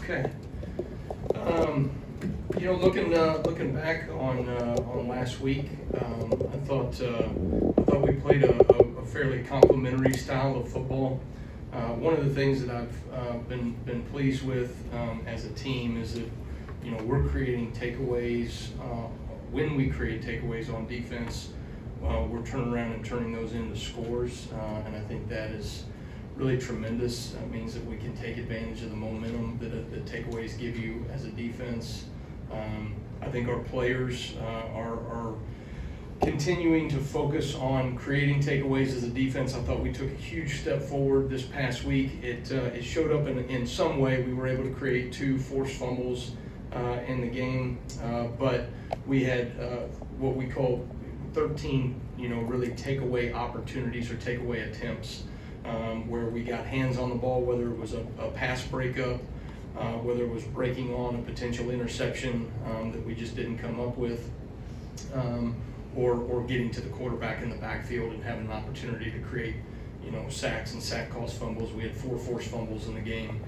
Okay. Looking back on last week, I thought we played a fairly complementary style of football. One of the things that I've been pleased with as a team is that we're creating takeaways. When we create takeaways on defense, we're turning around and turning those into scores, and I think that is really tremendous. That means that we can take advantage of the momentum that the takeaways give you as a defense. I think our players are continuing to focus on creating takeaways as a defense. I thought we took a huge step forward this past week. It showed up in some way. We were able to create 2 forced fumbles in the game, but we had what we call 13, really takeaway opportunities or takeaway attempts, where we got hands on the ball, whether it was a pass breakup, whether it was breaking on a potential interception that we just didn't come up with, or getting to the quarterback in the backfield and having an opportunity to create, sacks and sack cost fumbles. We had 4 forced fumbles in the game.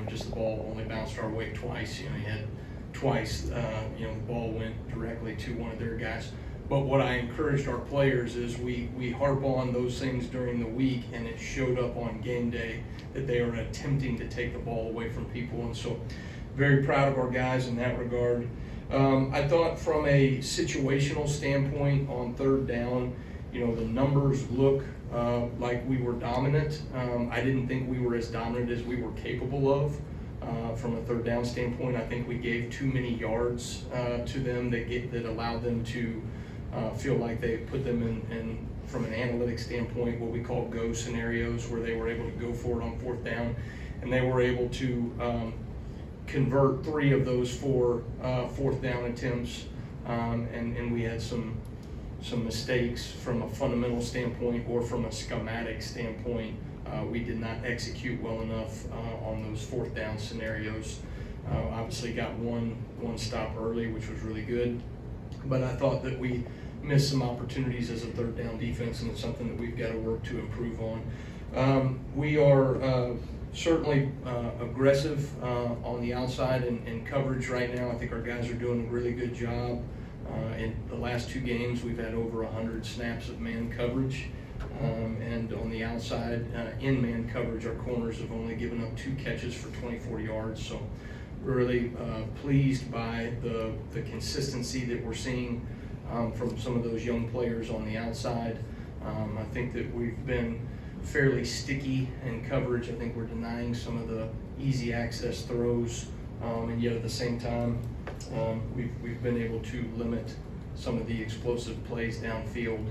Just the ball only bounced our way twice. You had twice, the ball went directly to one of their guys. But what I encouraged our players is we harp on those things during the week, and it showed up on game day that they are attempting to take the ball away from people. And so very proud of our guys in that regard. I thought from a situational standpoint on third down, the numbers look like we were dominant. I didn't think we were as dominant as we were capable of. From a third down standpoint, I think we gave too many yards to them that allowed them to feel like they put them in from an analytics standpoint, what we call go scenarios, where they were able to go for it on fourth down, and they were able to convert 3 of those 4 fourth down attempts, and we had some mistakes from a fundamental standpoint or from a schematic standpoint. We did not execute well enough on those fourth down scenarios. Obviously got one stop early, which was really good, but I thought that we missed some opportunities as a third down defense, and it's something that we've got to work to improve on. We are certainly aggressive on the outside and coverage right now. I think our guys are doing a really good job. In the last 2 games, we've had over 100 snaps of man coverage. And on the outside, in man coverage, our corners have only given up 2 catches for 24 yards. So really pleased by the consistency that we're seeing from some of those young players on the outside. I think that we've been fairly sticky in coverage. I think we're denying some of the easy access throws, and yet at the same time, we've been able to limit some of the explosive plays downfield.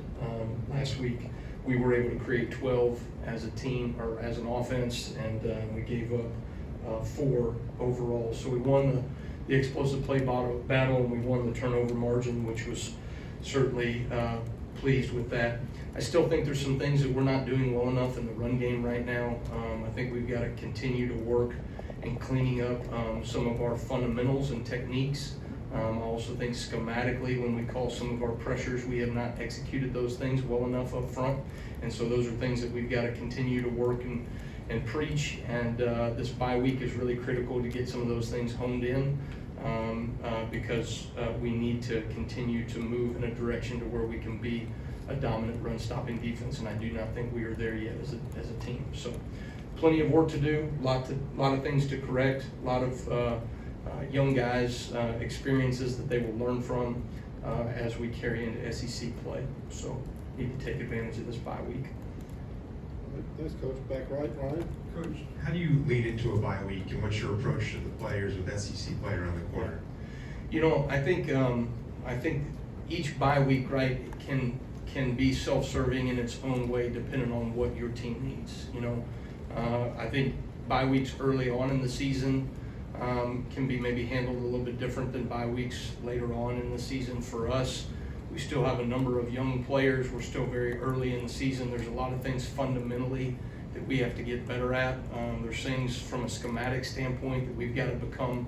Last week, we were able to create 12 as a team or as an offense, and we gave up 4 overall. So we won the explosive play battle, and we won the turnover margin, which was certainly pleased with that. I still think there's some things that we're not doing well enough in the run game right now. I think we've got to continue to work in cleaning up some of our fundamentals and techniques. I also think schematically, when we call some of our pressures, we have not executed those things well enough up front. And so those are things that we've got to continue to work and preach. And this bye week is really critical to get some of those things honed in, because we need to continue to move in a direction to where we can be a dominant run-stopping defense. And I do not think we are there yet as a team. So plenty of work to do, a lot of things to correct, a lot of young guys' experiences that they will learn from as we carry into SEC play. So need to take advantage of this bye week. Thanks, Coach. Back right, Ryan. Coach, how do you lead into a bye week, and what's your approach to the players with SEC play around the corner? I think each bye week, right, can be self-serving in its own way, depending on what your team needs. I think bye weeks early on in the season can be maybe handled a little bit different than bye weeks later on in the season. For us, we still have a number of young players. We're still very early in the season. There's a lot of things fundamentally that we have to get better at. There's things from a schematic standpoint that we've got to become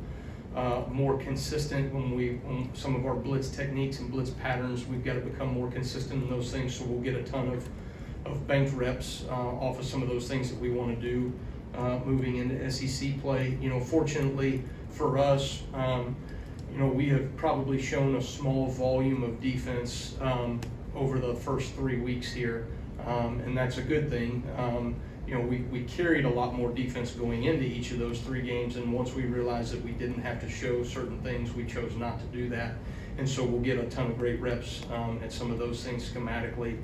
more consistent when some of our blitz techniques and blitz patterns, we've got to become more consistent in those things, so we'll get a ton of banked reps off of some of those things that we want to do. moving into SEC play. Fortunately for us, we have probably shown a small volume of defense over the first 3 weeks here, and that's a good thing. We carried a lot more defense going into each of those 3 games, and once we realized that we didn't have to show certain things, we chose not to do that. And so we'll get a ton of great reps at some of those things schematically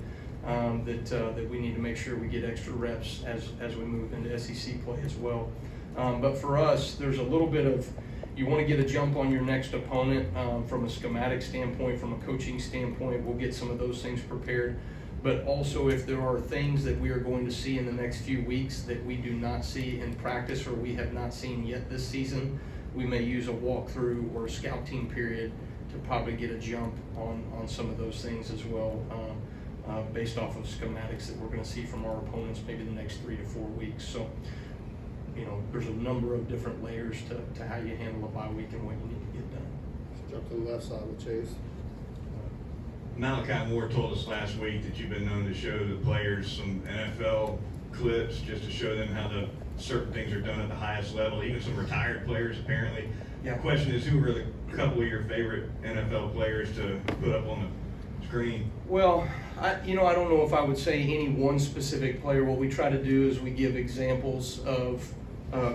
that we need to make sure we get extra reps as we move into SEC play as well. But for us, there's a little bit of, you want to get a jump on your next opponent from a schematic standpoint, from a coaching standpoint. We'll get some of those things prepared. But also, if there are things that we are going to see in the next few weeks that we do not see in practice or we have not seen yet this season, we may use a walkthrough or a scout team period to probably get a jump on some of those things as well, based off of schematics that we're going to see from our opponents maybe the next 3 to 4 weeks. So, there's a number of different layers to how you handle a bye week and what you need to get done. Let's jump to the left side with Chase. Malachi Moore told us last week that you've been known to show the players some NFL clips just to show them how the certain things are done at the highest level, even some retired players apparently. Yeah. The question is, who are the couple of your favorite NFL players to put up on the screen? Well, I don't know if I would say any one specific player. What we try to do is we give examples of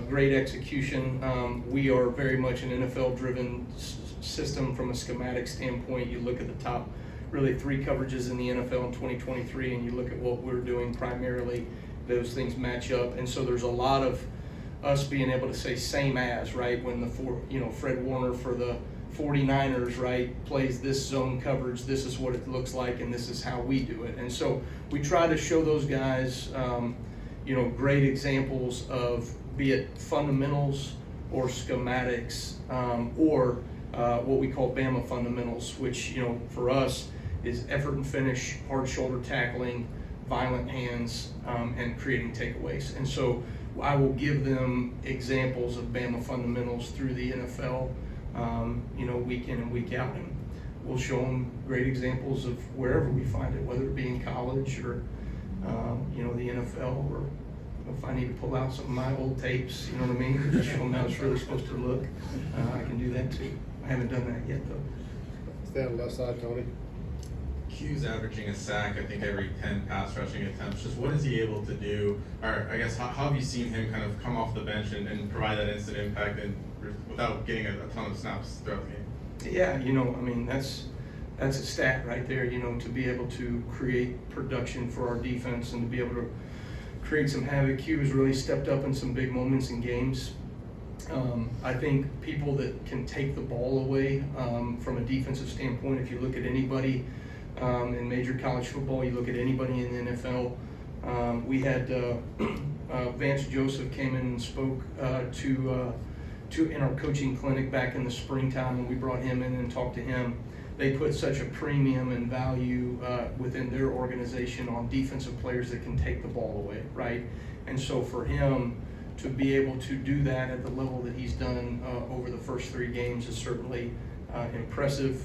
great execution. We are very much an NFL-driven system from a schematic standpoint. You look at the top, really 3 coverages in the NFL in 2023, and you look at what we're doing primarily, those things match up. And so there's a lot of us being able to say same as, right? When Fred Warner for the 49ers, right, plays this zone coverage, this is what it looks like, and this is how we do it. And so we try to show those guys, great examples of, be it fundamentals or schematics, or what we call Bama fundamentals, which, for us is effort and finish, hard shoulder tackling, violent hands, and creating takeaways. And so I will give them examples of Bama fundamentals through the NFL, week in and week out, and we'll show them great examples of wherever we find it, whether it be in college or, the NFL, or if I need to pull out some of my old tapes, you know what I mean, just show them how it's really supposed to look. I can do that too. I haven't done that yet though. Stay on the left side, Tony. Q's averaging a sack, I think, every 10 pass rushing attempts. Just what is he able to do? Or I guess, how have you seen him kind of come off the bench and provide that instant impact and without getting a ton of snaps throughout the game? Yeah, that's a stat right there, to be able to create production for our defense and to be able to create some havoc. Q has really stepped up in some big moments in games. I think people that can take the ball away from a defensive standpoint, if you look at anybody in major college football, you look at anybody in the NFL. We had Vance Joseph came in and spoke to in our coaching clinic back in the springtime when we brought him in and talked to him. They put such a premium and value within their organization on defensive players that can take the ball away, right? And so for him to be able to do that at the level that he's done over the first 3 games is certainly impressive.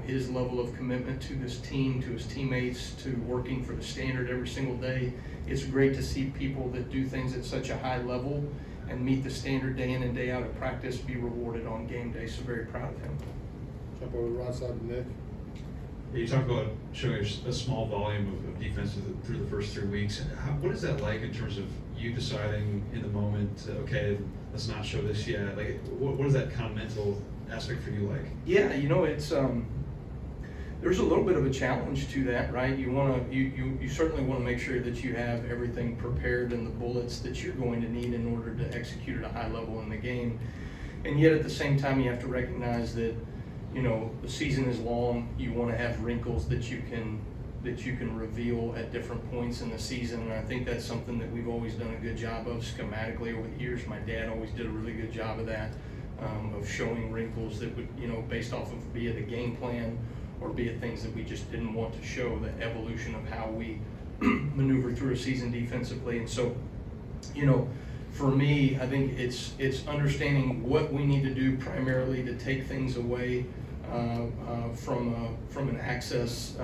His level of commitment to this team, to his teammates, to working for the standard every single day. It's great to see people that do things at such a high level and meet the standard day in and day out of practice be rewarded on game day. So very proud of him. Jump over to the right side with Nick. You talk about showing a small volume of defense through the first 3 weeks. What is that like in terms of you deciding in the moment, okay, let's not show this yet? Like, what is that kind of mental aspect for you like? Yeah, it's there's a little bit of a challenge to that, right? You certainly want to make sure that you have everything prepared and the bullets that you're going to need in order to execute at a high level in the game. And yet at the same time, you have to recognize that the season is long. You want to have wrinkles that you can reveal at different points in the season, and I think that's something that we've always done a good job of schematically over the years. My dad always did a really good job of that, of showing wrinkles that would, based off of be it a game plan or be it things that we just didn't want to show, the evolution of how we maneuver through a season defensively. And so, for me, I think it's understanding what we need to do primarily to take things away from an access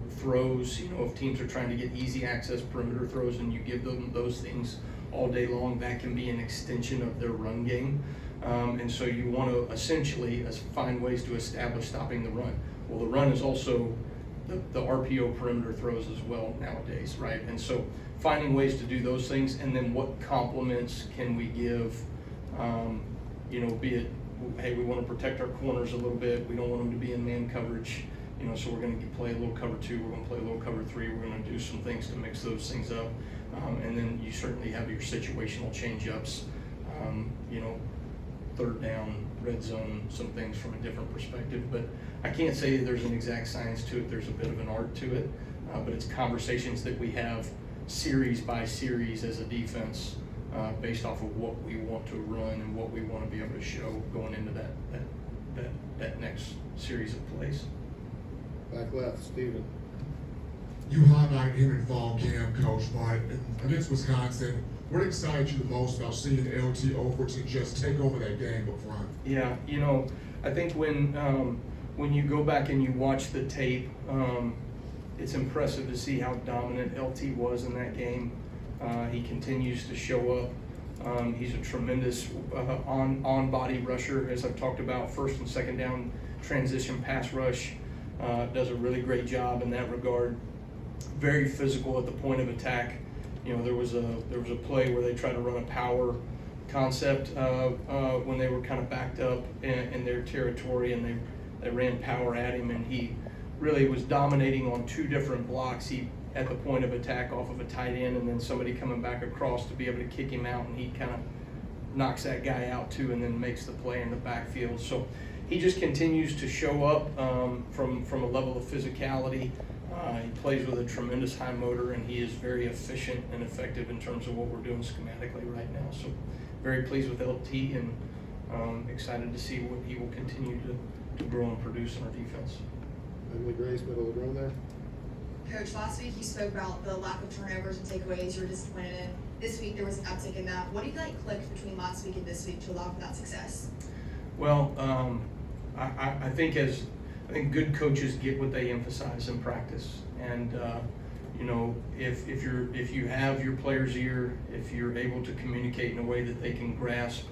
throws. If teams are trying to get easy access perimeter throws and you give them those things all day long, that can be an extension of their run game. And so you want to essentially find ways to establish stopping the run. Well, the run is also the RPO perimeter throws as well nowadays, right? And so finding ways to do those things, and then what complements can we give, be it, hey, we want to protect our corners a little bit, we don't want them to be in man coverage, so we're going to play a little cover 2, we're going to play a little cover 3, we're going to do some things to mix those things up. And then you certainly have your situational change-ups, third down, red zone, some things from a different perspective. But I can't say there's an exact science to it. There's a bit of an art to it. But it's conversations that we have series by series as a defense based off of what we want to run and what we want to be able to show going into that next series of plays. Back left, Steven. You highlight him in fall camp, Coach, but against Wisconsin, what excited you the most about seeing LT Overton just take over that game up front? Yeah, I think when you go back and you watch the tape, it's impressive to see how dominant LT was in that game. He continues to show up. He's a tremendous on-body rusher, as I've talked about, first and second down transition pass rush. Does a really great job in that regard. Very physical at the point of attack. There was a play where they tried to run a power concept when they were kind of backed up in their territory, and they ran power at him, and he really was dominating on 2 different blocks. He at the point of attack off of a tight end, and then somebody coming back across to be able to kick him out, and he kind of knocks that guy out too, and then makes the play in the backfield. So he just continues to show up from a level of physicality. He plays with a tremendous high motor, and he is very efficient and effective in terms of what we're doing schematically right now. So very pleased with LT, and excited to see what he will continue to grow and produce in our defense. Emily Grace, middle of the room there. Coach, last week you spoke about the lack of turnovers and takeaways you were disappointed in. This week there was an uptick in that. What do you think clicked between last week and this week to allow for that success? Well, I think good coaches get what they emphasize in practice, and if you have your player's ear, if you're able to communicate in a way that they can grasp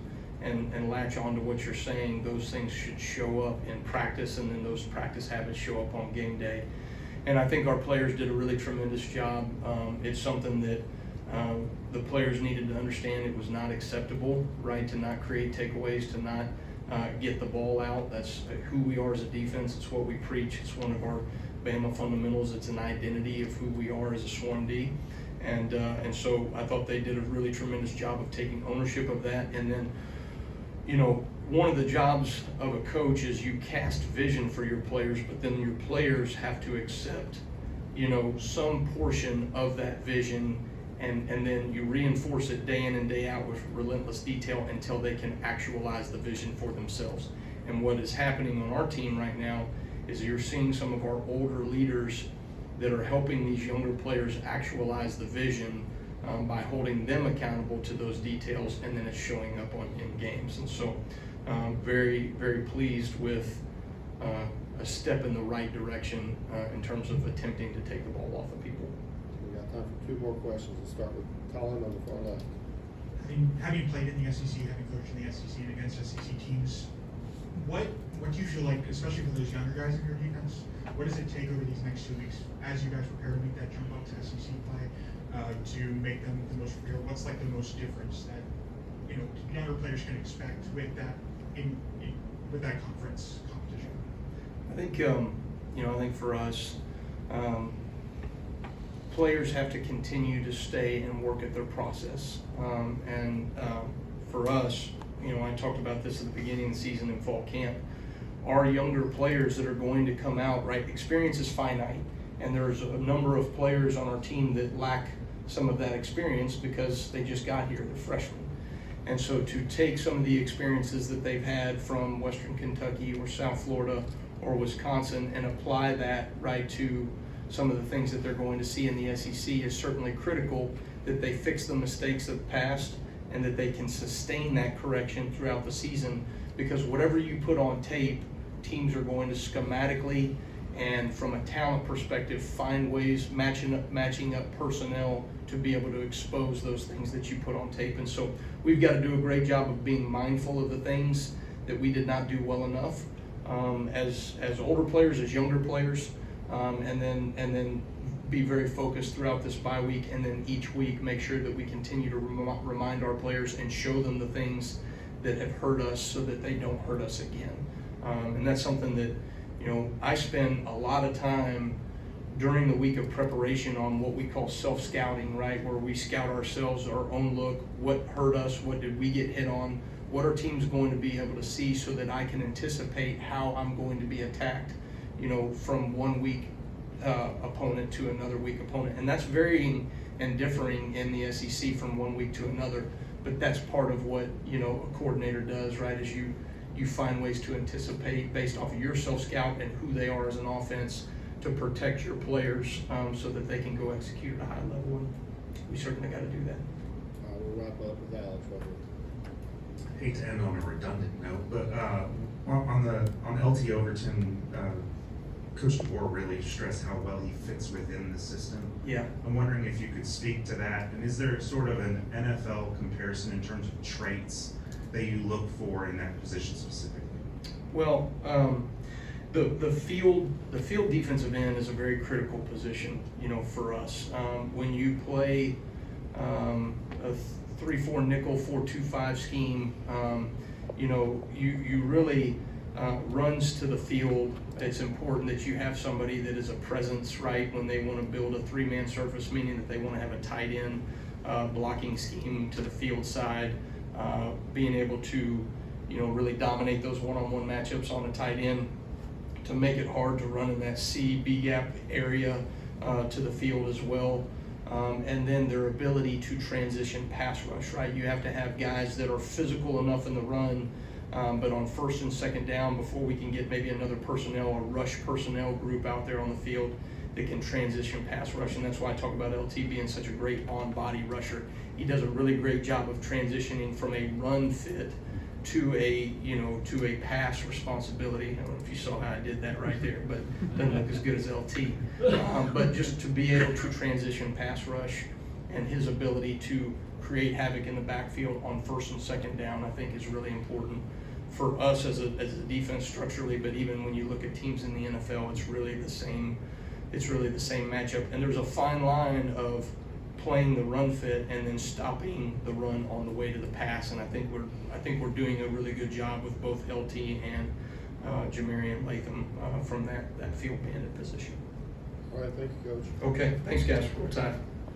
and latch on to what you're saying, those things should show up in practice, and then those practice habits show up on game day. And I think our players did a really tremendous job. It's something that the players needed to understand. It was not acceptable, right, to not create takeaways, to not get the ball out. That's who we are as a defense. It's what we preach. It's one of our Bama fundamentals. It's an identity of who we are as a swarm D. And so I thought they did a really tremendous job of taking ownership of that. And then, one of the jobs of a coach is you cast vision for your players, but then your players have to accept, some portion of that vision, and then you reinforce it day in and day out with relentless detail until they can actualize the vision for themselves. And what is happening on our team right now is you're seeing some of our older leaders that are helping these younger players actualize the vision by holding them accountable to those details, and then it's showing up in games. And so very, very pleased with a step in the right direction in terms of attempting to take the ball off of people. We got time for 2 more questions. We'll start with Colin on the far left. Having played in the SEC, having coached in the SEC and against SEC teams, what do you feel like, especially for those younger guys in your defense, what does it take over these next 2 weeks as you guys prepare to make that jump up to SEC play to make them the most prepared? What's like the most difference that younger players can expect with that with that conference competition? I think I think for us, players have to continue to stay and work at their process. For us, I talked about this at the beginning of the season in fall camp. Our younger players that are going to come out, right? Experience is finite, and there's a number of players on our team that lack some of that experience because they just got here, they're freshmen. And so to take some of the experiences that they've had from Western Kentucky or South Florida or Wisconsin and apply that right to some of the things that they're going to see in the SEC is certainly critical, that they fix the mistakes of the past and that they can sustain that correction throughout the season, because whatever you put on tape, teams are going to schematically and from a talent perspective, find ways, matching up personnel to be able to expose those things that you put on tape. And so we've got to do a great job of being mindful of the things that we did not do well enough as older players, as younger players, and then be very focused throughout this bye week, and then each week make sure that we continue to remind our players and show them the things that have hurt us so that they don't hurt us again. And that's something that, you know, I spend a lot of time during the week of preparation on what we call self-scouting, right? Where we scout ourselves, our own look, what hurt us, what did we get hit on, what are teams going to be able to see so that I can anticipate how I'm going to be attacked, you know, from one week opponent to another week opponent. And that's varying and differing in the SEC from one week to another, but that's part of what, you know, a coordinator does, right? Is you find ways to anticipate based off of your self-scout and who they are as an offense to protect your players so that they can go execute at a high level, and we certainly got to do that. We'll wrap up with Alex right here. Hate to end on a redundant note, but on LT Overton, Coach DeBoer really stressed how well he fits within the system. Yeah. I'm wondering if you could speak to that, and is there sort of an NFL comparison in terms of traits that you look for in that position specifically? Well, the field defensive end is a very critical position, you know, for us. When you play a 3-4 nickel 4-2-5 scheme, you know, you really runs to the field. It's important that you have somebody that is a presence, right, when they want to build a 3-man surface, meaning that they want to have a tight end blocking scheme to the field side, being able to, you know, really dominate those one-on-one matchups on a tight end to make it hard to run in that C-B gap area to the field as well. And then their ability to transition pass rush, right? You have to have guys that are physical enough in the run, but on first and second down, before we can get maybe another personnel or rush personnel group out there on the field that can transition pass rush. And that's why I talk about LT being such a great on-body rusher. He does a really great job of transitioning from a run fit to a pass responsibility. I don't know if you saw how I did that right there, but doesn't look as good as LT. But just to be able to transition pass rush and his ability to create havoc in the backfield on first and second down, I think is really important for us as a defense structurally. But even when you look at teams in the NFL, it's really the same matchup. And there's a fine line of playing the run fit and then stopping the run on the way to the pass, and I think we're doing a really good job with both LT and Jamarian Latham from that field bandit position. All right, thank you, Coach. Okay, thanks guys for your time.